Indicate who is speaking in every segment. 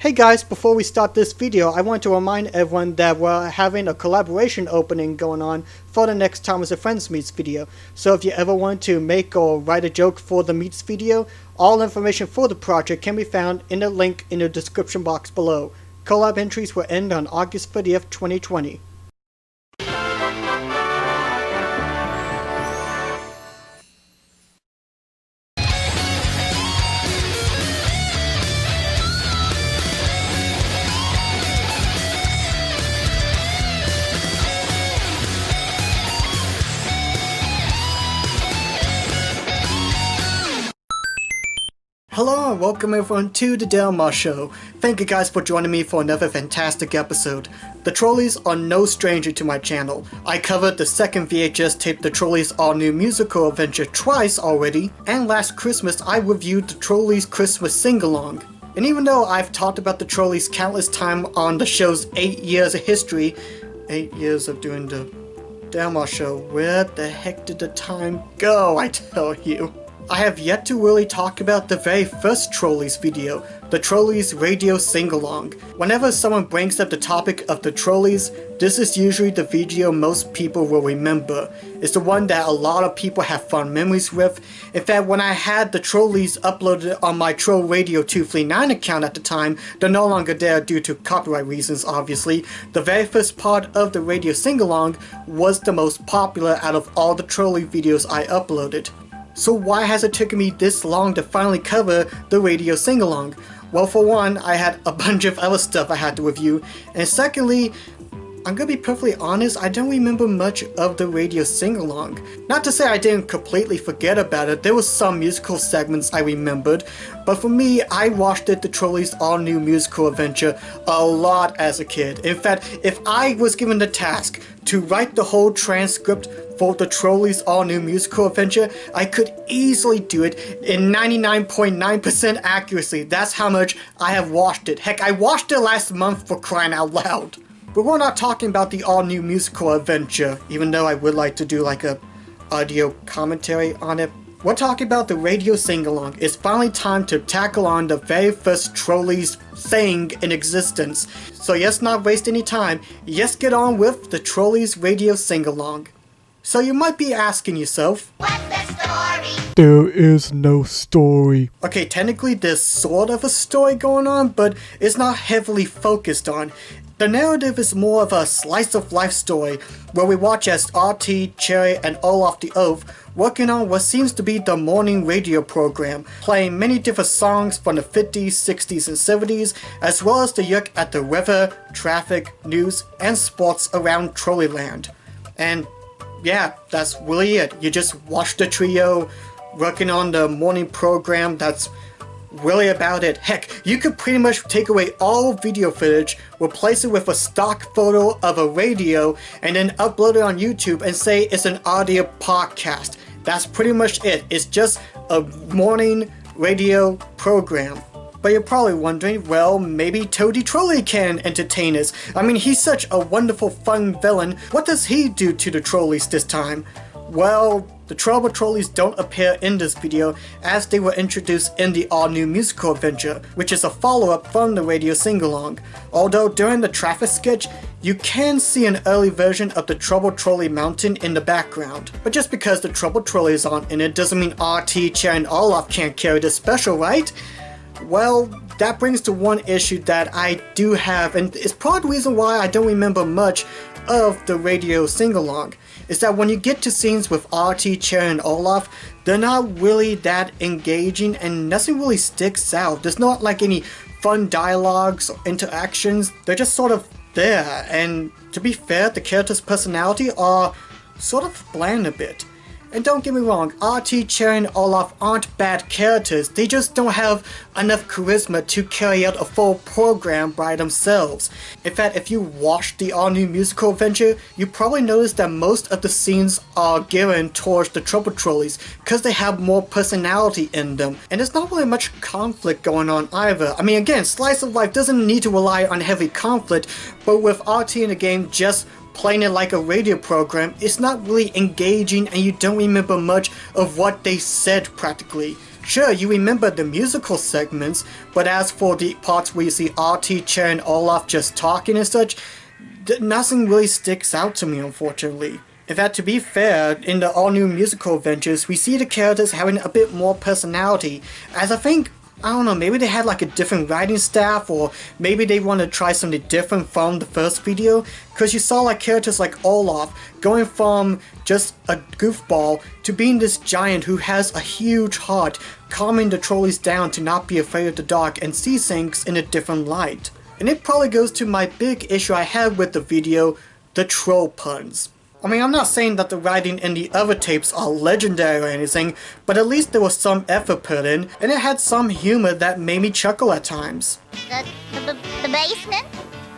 Speaker 1: Hey guys, before we start this video, I want to remind everyone that we're having a collaboration opening going on for the next Time as a Friends Meets video. So if you ever want to make or write a joke for the Meets video, all information for the project can be found in the link in the description box below. Collab entries will end on August 30th, 2020. Hello and welcome everyone to the Marr Show. Thank you guys for joining me for another fantastic episode. The Trollies are no stranger to my channel. I covered the second VHS tape The Trollies all-new musical adventure twice already, and last Christmas I reviewed the Trollies Christmas Sing-a-Long. And even though I've talked about the Trollies countless times on the show's 8 years of history, 8 years of doing the Marr Show, where the heck did the time go, I tell you? I have yet to really talk about the very first Trollies video, the Trollies Radio Sing-a-Long. Whenever someone brings up the topic of the Trollies, this is usually the video most people will remember. It's the one that a lot of people have fond memories with. In fact, when I had the Trollies uploaded on my Troll Radio 239 account at the time, they're no longer there due to copyright reasons obviously, the very first part of the Radio Sing-a-Long was the most popular out of all the Trolley videos I uploaded. So why has it taken me this long to finally cover the Radio Sing-a-Long? Well, for one, I had a bunch of other stuff I had to review, and secondly, I'm gonna be perfectly honest, I don't remember much of the Radio Sing-a-Long. Not to say I didn't completely forget about it, there was some musical segments I remembered, but for me, I watched the Trollies all-new musical adventure a lot as a kid. In fact, if I was given the task to write the whole transcript for the Trollies all-new musical adventure, I could easily do it in 99.9% accuracy. That's how much I have watched it. Heck, I watched it last month, for crying out loud. But we're not talking about the all-new musical adventure, even though I would like to do like a audio commentary on it. We're talking about the Radio Sing-a-Long. It's finally time to tackle on the very first Trollies thing in existence. So let's not waste any time, let's get on with the Trollies Radio Sing-a-Long. So you might be asking yourself, what's the story? There is no story. Okay, technically there's sort of a story going on, but it's not heavily focused on. The narrative is more of a slice-of-life story, where we watch as RT, Cherry, and Olaf the Oaf working on what seems to be the morning radio program, playing many different songs from the 50s, 60s, and 70s, as well as the look at the weather, traffic, news, and sports around Trolleyland. And yeah, that's really it. You just watch the trio working on the morning program. That's really about it. Heck, you could pretty much take away all video footage, replace it with a stock photo of a radio, and then upload it on YouTube and say it's an audio podcast. That's pretty much it. It's just a morning radio program. But you're probably wondering, well, maybe Toady Trolley can entertain us. I mean, he's such a wonderful, fun villain. What does he do to the Trollies this time? Well, the Trouble Trollies don't appear in this video, as they were introduced in the all-new musical adventure, which is a follow-up from the Radio Sing-a-Long. Although during the traffic sketch, you can see an early version of the Trouble Trolley Mountain in the background. But just because the Trouble Trolleys aren't in it doesn't mean RT, Cher, and Olaf can't carry this special, right? Well, that brings to one issue that I do have, and it's part of the reason why I don't remember much of the Radio Sing-a-Long, is that when you get to scenes with RT, Cher, and Olaf, they're not really that engaging and nothing really sticks out. There's not like any fun dialogues or interactions, they're just sort of there, and to be fair, the characters' personality are sort of bland a bit. And don't get me wrong, RT, Cher, and Olaf aren't bad characters, they just don't have enough charisma to carry out a full program by themselves. In fact, if you watch the all-new musical adventure, you probably notice that most of the scenes are given towards the Trouble Trollies, because they have more personality in them. And there's not really much conflict going on either. I mean, again, Slice of Life doesn't need to rely on heavy conflict, but with RT in the game just playing it like a radio program, it's not really engaging and you don't remember much of what they said practically. Sure, you remember the musical segments, but as for the parts where you see RT, Cher, and Olaf just talking and such, nothing really sticks out to me, unfortunately. In fact, to be fair, in the all-new musical adventures, we see the characters having a bit more personality, as I think, I don't know, maybe they had like a different writing staff, or maybe they want to try something different from the first video, because you saw like characters like Olaf going from just a goofball to being this giant who has a huge heart, calming the Trollies down to not be afraid of the dark and see things in a different light. And it probably goes to my big issue I had with the video, the troll puns. I mean, I'm not saying that the writing in the other tapes are legendary or anything, but at least there was some effort put in, and it had some humor that made me chuckle at times.
Speaker 2: The basement?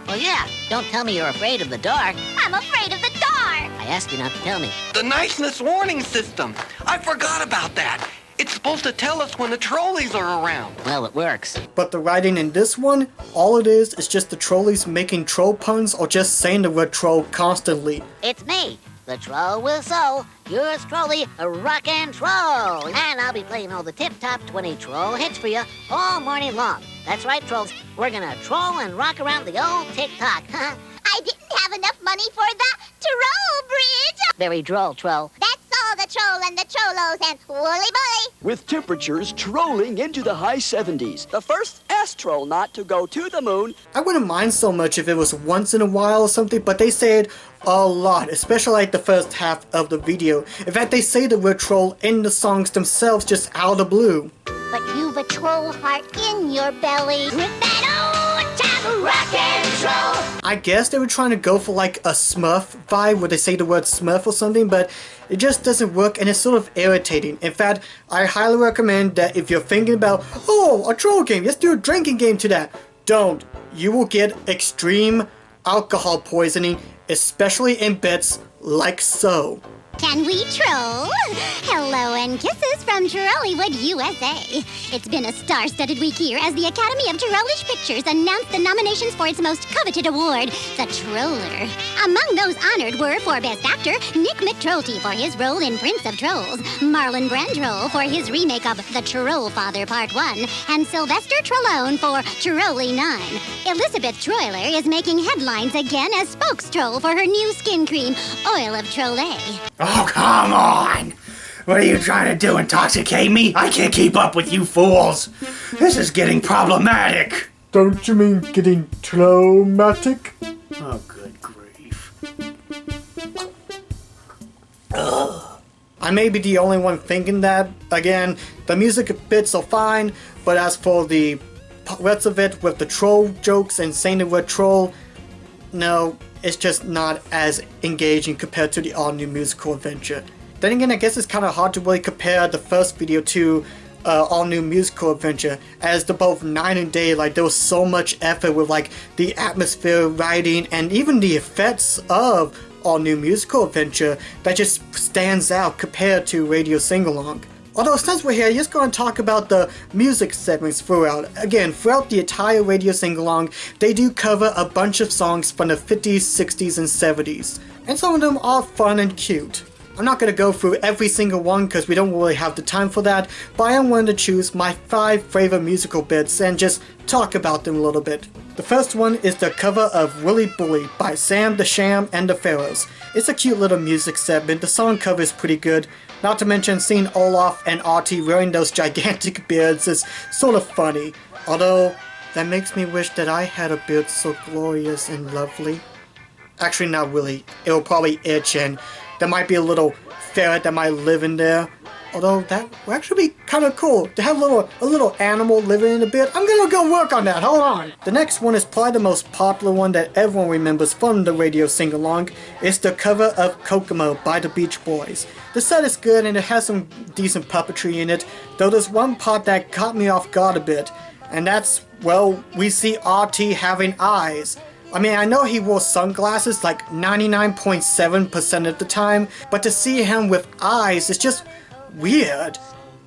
Speaker 3: Well, yeah. Don't tell me you're afraid of the dark.
Speaker 2: I'm afraid of the dark!
Speaker 3: I asked you not to tell me.
Speaker 4: The niceness warning system. I forgot about that. It's supposed to tell us when the Trollies are around.
Speaker 3: Well, it works.
Speaker 1: But the writing in this one, all it is just the Trollies making troll puns or just saying the word troll constantly.
Speaker 3: It's me, the Troll with Soul, yours truly, a rockin' troll. And I'll be playing all the tip-top 20 troll hits for you all morning long. That's right, trolls. We're gonna troll and rock around the old TikTok.
Speaker 2: I didn't have enough money for the Troll Bridge!
Speaker 3: Very droll, troll.
Speaker 2: That's all the Troll and the Trollos and Woolly Bully!
Speaker 5: With temperatures trolling into the high 70s. The first astronaut not to go to the moon.
Speaker 1: I wouldn't mind so much if it was once in a while or something, but they say it a lot, especially like the first half of the video. In fact, they say the word troll in the songs themselves just out of the blue.
Speaker 2: But you've a troll heart in your belly. With that old time rock and troll!
Speaker 1: I guess they were trying to go for like a Smurf vibe where they say the word Smurf or something, but it just doesn't work and it's sort of irritating. In fact, I highly recommend that if you're thinking about, oh, a troll game, let's do a drinking game to that. Don't. You will get extreme alcohol poisoning, especially in bits like so.
Speaker 2: Can we troll? Hello and kisses from Trollywood, USA. It's been a star-studded week here as the Academy of Trollish Pictures announced the nominations for its most coveted award, the Troller. Among those honored were for Best Actor, Nick McTrolty for his role in Prince of Trolls, Marlon Brando for his remake of The Troll Father Part 1, and Sylvester Stallone for Trolly 9. Elizabeth Troiler is making headlines again as spokes-troll for her new skin cream, Oil of Trolley.
Speaker 6: Oh, come on! What are you trying to do, intoxicate me? I can't keep up with you fools! This is getting problematic!
Speaker 1: Don't you mean getting traumatic?
Speaker 6: Oh, good grief.
Speaker 1: I may be the only one thinking that. Again, the music bits are fine, but as for the rest of it with the troll jokes and saying the word troll, no, it's just not as engaging compared to the all-new musical adventure. Then again, I guess it's kind of hard to really compare the first video to all-new musical adventure, as they're both night and day. Like, there was so much effort with like the atmosphere, writing, and even the effects of all-new musical adventure that just stands out compared to Radio Sing-a-Long. Although since we're here, just going to talk about the music segments throughout. Again, throughout the entire Radio Sing-a-Long, they do cover a bunch of songs from the 50s, 60s, and 70s. And some of them are fun and cute. I'm not going to go through every single one because we don't really have the time for that, but I am going to choose my 5 favorite musical bits and just talk about them a little bit. The first one is the cover of Willy Bully by Sam the Sham and the Pharaohs. It's a cute little music segment, the song cover is pretty good. Not to mention seeing Olaf and Artie wearing those gigantic beards is sort of funny. Although, that makes me wish that I had a beard so glorious and lovely. Actually, not really. It will probably itch and there might be a little ferret that might live in there. Although, that would actually be kind of cool to have a little animal living in a beard. I'm gonna go work on that, hold on! The next one is probably the most popular one that everyone remembers from the Radio Sing-a-Long. It's the cover of Kokomo by the Beach Boys. The set is good and it has some decent puppetry in it, though there's one part that caught me off guard a bit. And that's, well, we see RT having eyes. I mean, I know he wore sunglasses like 99.7% of the time, but to see him with eyes is just weird.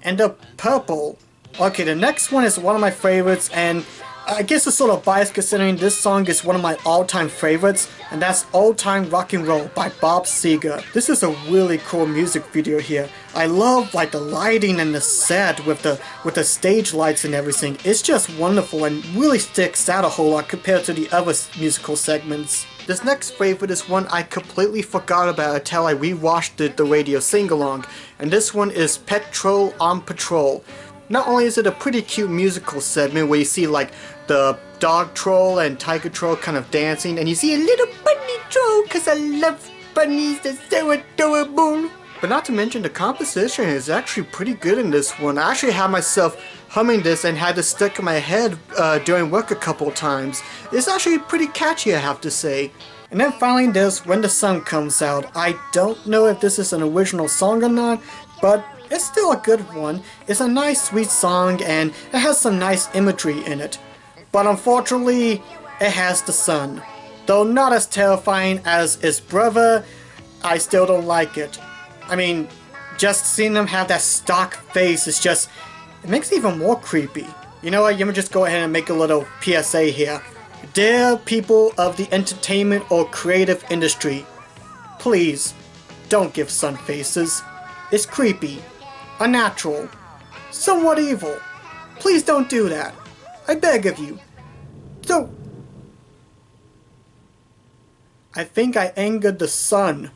Speaker 1: And the purple. Okay, the next one is one of my favorites, and I guess it's sort of biased considering this song is one of my all-time favorites, and that's Old Time Rock and Roll by Bob Seger. This is a really cool music video here. I love like the lighting and the set with the stage lights and everything. It's just wonderful and really sticks out a whole lot compared to the other musical segments. This next favorite is one I completely forgot about until I rewatched the radio sing-along, and this one is Petrol on Patrol. Not only is it a pretty cute musical segment where you see like the dog troll and tiger troll kind of dancing, and you see a little bunny troll because I love bunnies, they're so adorable. But not to mention the composition is actually pretty good in this one. I actually had myself humming this and had this stuck in my head during work a couple times. It's actually pretty catchy, I have to say. And then finally there's When the Sun Comes Out. I don't know if this is an original song or not, but it's still a good one. It's a nice sweet song and it has some nice imagery in it. But unfortunately, it has the sun. Though not as terrifying as its brother, I still don't like it. I mean, just seeing them have that stock face is just, it makes it even more creepy. You know what, let me just go ahead and make a little PSA here. Dear people of the entertainment or creative industry, please don't give sun faces. It's creepy, unnatural, somewhat evil. Please don't do that. I beg of you. Don't. I think I angered the sun.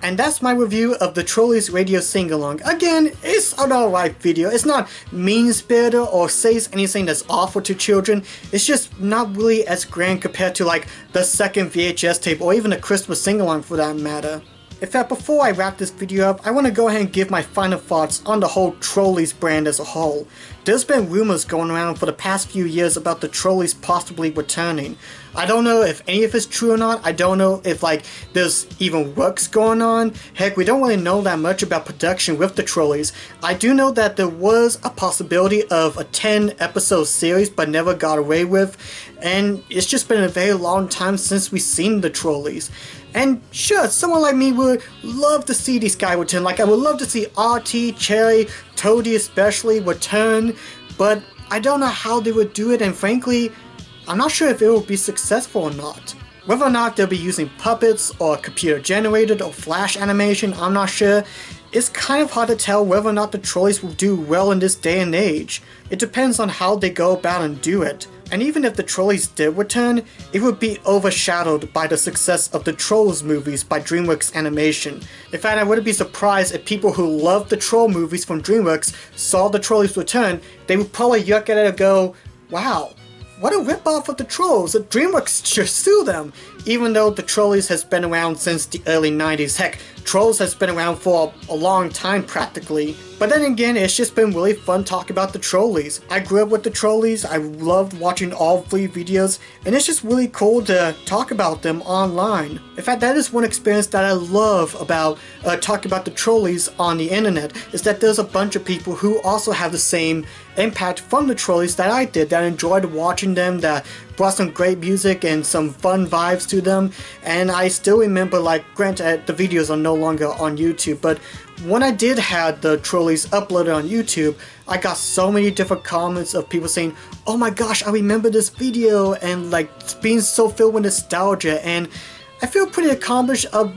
Speaker 1: And that's my review of the Trollies Radio Sing-a-Long. Again, it's an alright video. It's not mean-spirited or says anything that's awful to children. It's just not really as grand compared to like the second VHS tape or even the Christmas Sing-a-Long for that matter. In fact, before I wrap this video up, I want to go ahead and give my final thoughts on the whole Trollies brand as a whole. There's been rumors going around for the past few years about the Trollies possibly returning. I don't know if any of it's true or not. I don't know if like there's even works going on. Heck, we don't really know that much about production with the Trollies. I do know that there was a possibility of a 10-episode series but never got away with, and it's just been a very long time since we've seen the Trollies. And sure, someone like me would love to see these guys return. Like I would love to see RT, Cherry, Toadie especially return, but I don't know how they would do it, and frankly, I'm not sure if it will be successful or not. Whether or not they'll be using puppets or computer generated or flash animation, I'm not sure. It's kind of hard to tell whether or not the Trollies will do well in this day and age. It depends on how they go about and do it. And even if the Trollies did return, it would be overshadowed by the success of the Trolls movies by DreamWorks Animation. In fact, I wouldn't be surprised if people who love the Troll movies from DreamWorks saw the Trollies return. They would probably yuck at it and go, wow, what a ripoff of the Trolls, DreamWorks should sue them. Even though the Trollies has been around since the early 90s, heck, Trolls has been around for a long time practically. But then again, it's just been really fun talking about the Trollies. I grew up with the Trollies, I loved watching all 3 videos, and it's just really cool to talk about them online. In fact, that is one experience that I love about talking about the Trollies on the internet, is that there's a bunch of people who also have the same impact from the Trollies that I did, that enjoyed watching them, that brought some great music and some fun vibes to them. And I still remember, like, granted the videos are no longer on YouTube, but when I did have the Trollies uploaded on YouTube, I got so many different comments of people saying, oh my gosh, I remember this video, and like being so filled with nostalgia, and I feel pretty accomplished of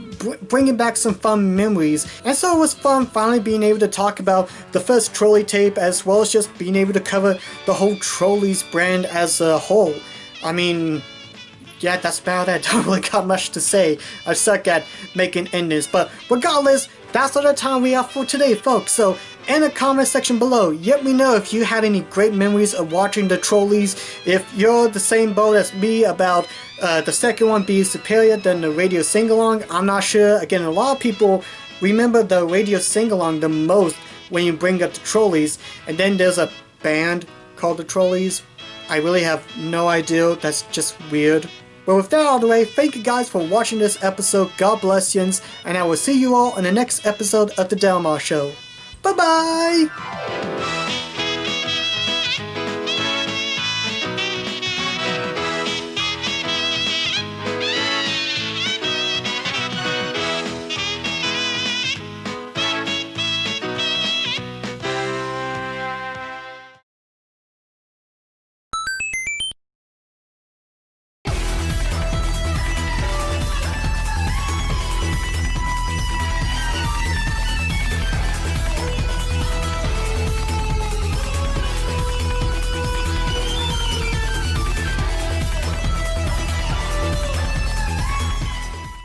Speaker 1: bringing back some fun memories. And so it was fun finally being able to talk about the first Trolley tape, as well as just being able to cover the whole Trollies brand as a whole. I mean, yeah, that's about it. I don't really got much to say. I suck at making endings. But regardless, that's all the time we have for today, folks. So in the comment section below, let me know if you had any great memories of watching the Trollies. If you're the same boat as me about the second one being superior than the Radio Sing-a-Long, I'm not sure. Again, a lot of people remember the Radio Sing-a-Long the most when you bring up the Trollies. And then there's a band called the Trollies. I really have no idea. That's just weird. But with that out of the way, thank you guys for watching this episode. God bless yins, and I will see you all in the next episode of The Marr Show. Bye bye!